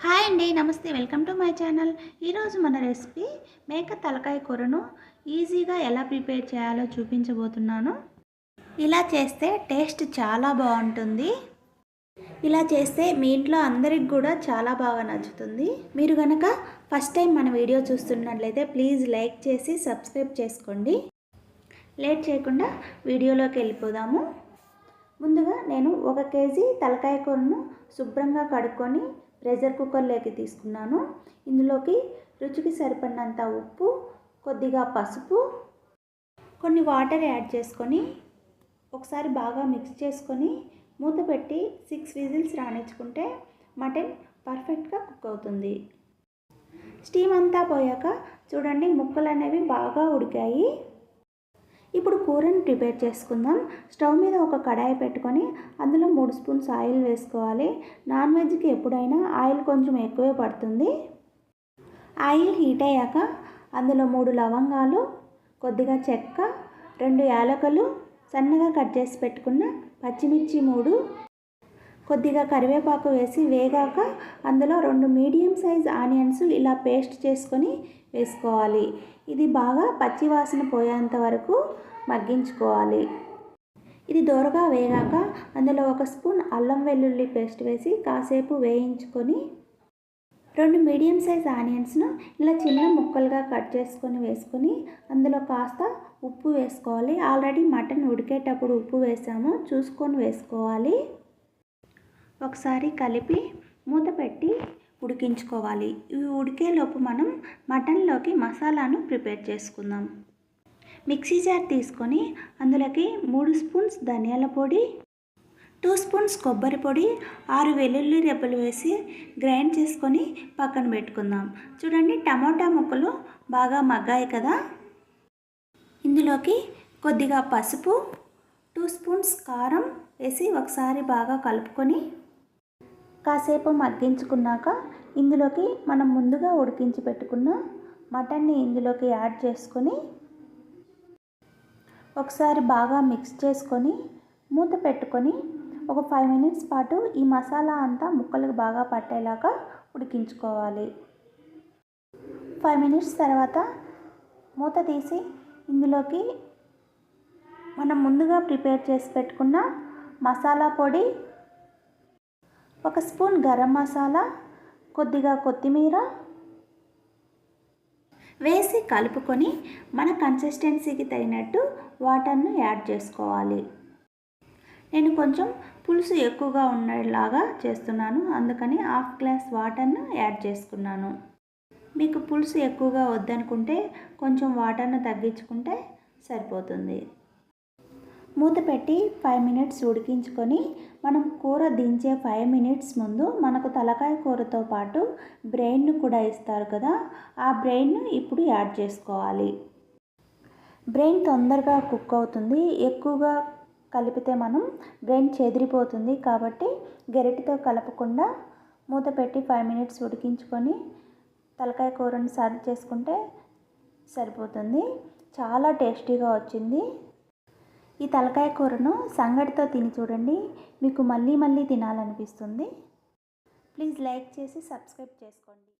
Hi అండి, నమస్తే. Welcome to my channel. ఈరోజు మన రెసిపీ మేక తలకాయ కూరను ఈజీగా ఎలా ప్రిపేర్ చేయాలో చూపించబోతున్నాను. ఇలా చేస్తే టేస్ట్ చాలా బాగుంటుంది. ఇలా చేస్తే మీ ఇంట్లో అందరికి కూడా చాలా బాగా నచ్చుతుంది. మీరు కనుక ఫస్ట్ టైం మన వీడియో చూస్తున్నట్లయితే ప్లీజ్ లైక్ చేసి సబ్స్క్రైబ్ చేసుకోండి. లేట్ చేయకుండా వీడియోలోకి వెళ్ళిపోదాము. ముందుగా నేను 1 కేజీ తలకాయ కూరను శుభ్రంగా కడుక్కొని ప్రెషర్ కుక్కర్లోకి తీసుకున్నాను. ఇందులోకి రుచికి సరిపడినంత ఉప్పు, కొద్దిగా పసుపు, కొన్ని వాటర్ యాడ్ చేసుకొని ఒకసారి బాగా మిక్స్ చేసుకొని మూత పెట్టి 6 విజిల్స్ రానిచ్చుకుంటే మటన్ పర్ఫెక్ట్గా కుక్ అవుతుంది. స్టీమ్ అంతా పోయాక చూడండి, ముక్కలు అనేవి బాగా ఉడికాయి. ఇప్పుడు కూరని ప్రిపేర్ చేసుకుందాం. స్టవ్ మీద ఒక కడాయి పెట్టుకొని అందులో 3 స్పూన్స్ ఆయిల్ వేసుకోవాలి. నాన్ వెజ్కి ఎప్పుడైనా ఆయిల్ కొంచెం ఎక్కువే పడుతుంది. ఆయిల్ హీట్ అయ్యాక అందులో 3 లవంగాలు, కొద్దిగా చెక్క, 2 యాలకులు, సన్నగా కట్ చేసి పెట్టుకున్న పచ్చిమిర్చి 3, కొద్దిగా కరివేపాకు వేసి వేగాక అందులో 2 మీడియం సైజ్ ఆనియన్స్ ఇలా పేస్ట్ చేసుకొని వేసుకోవాలి. ఇది బాగా పచ్చి వాసన పోయేంత వరకు మగ్గించుకోవాలి. ఇది దోరగా వేగాక అందులో 1 స్పూన్ అల్లం వెల్లుల్లి పేస్ట్ వేసి కాసేపు వేయించుకొని 2 మీడియం సైజ్ ఆనియన్స్ను ఇలా చిన్న ముక్కలుగా కట్ చేసుకొని వేసుకొని అందులో కాస్త ఉప్పు వేసుకోవాలి. ఆల్రెడీ మటన్ ఉడికేటప్పుడు ఉప్పు వేసాము, చూసుకొని వేసుకోవాలి. ఒకసారి కలిపి మూత పెట్టి ఉడికించుకోవాలి. ఇవి ఉడికేలోపు మనం మటన్లోకి మసాలాను ప్రిపేర్ చేసుకుందాం. మిక్సీ జార్ తీసుకొని అందులోకి 3 స్పూన్స్ ధనియాల పొడి, 2 స్పూన్స్ కొబ్బరి పొడి, 6 వెల్లుల్లి రెబ్బలు వేసి గ్రైండ్ చేసుకొని పక్కన పెట్టుకుందాం. చూడండి, టమాటా ముక్కలు బాగా మగ్గాయి కదా. ఇందులోకి కొద్దిగా పసుపు, 2 స్పూన్స్ కారం వేసి ఒకసారి బాగా కలుపుకొని కాసేపు మగ్గించుకున్నాక ఇందులోకి మనం ముందుగా ఉడికించి పెట్టుకున్న మటన్ని ఇందులోకి యాడ్ చేసుకొని ఒకసారి బాగా మిక్స్ చేసుకొని మూత పెట్టుకొని ఒక 5 మినిట్స్ పాటు ఈ మసాలా అంతా ముక్కలకు బాగా పట్టేలాగా ఉడికించుకోవాలి. 5 మినిట్స్ తర్వాత మూత తీసి ఇందులోకి మనం ముందుగా ప్రిపేర్ చేసి పెట్టుకున్న మసాలా పొడి, 1 స్పూన్ గరం మసాలా, కొద్దిగా కొత్తిమీర వేసి కలుపుకొని మన కన్సిస్టెన్సీకి తగినట్టు వాటర్ను యాడ్ చేసుకోవాలి. నేను కొంచెం పులుసు ఎక్కువగా ఉండేలాగా చేస్తున్నాను, అందుకని 1/2 గ్లాస్ వాటర్ను యాడ్ చేసుకున్నాను. మీకు పులుసు ఎక్కువగా వద్దనుకుంటే కొంచెం వాటర్ను తగ్గించుకుంటే సరిపోతుంది. మూత పెట్టి 5 మినిట్స్ ఉడికించుకొని మనం కూర దించే 5 మినిట్స్ ముందు మనకు తలకాయ కూరతో పాటు బ్రెయిన్ను కూడా ఇస్తారు కదా, ఆ బ్రెయిన్ను ఇప్పుడు యాడ్ చేసుకోవాలి. బ్రెయిన్ తొందరగా కుక్ అవుతుంది. ఎక్కువగా కలిపితే మనం బ్రెయిన్ చెదిరిపోతుంది. కాబట్టి గరిటెతో కలపకుండా మూత పెట్టి 5 మినిట్స్ ఉడికించుకొని తలకాయ కూరను సర్వ్ చేసుకుంటే సరిపోతుంది. చాలా టేస్టీగా వచ్చింది. ఈ తలకాయ కూరను సంగటితో తిని చూడండి, మీకు మళ్ళీ మళ్ళీ తినాలనిపిస్తుంది. ప్లీజ్ లైక్ చేసి సబ్స్క్రైబ్ చేసుకోండి.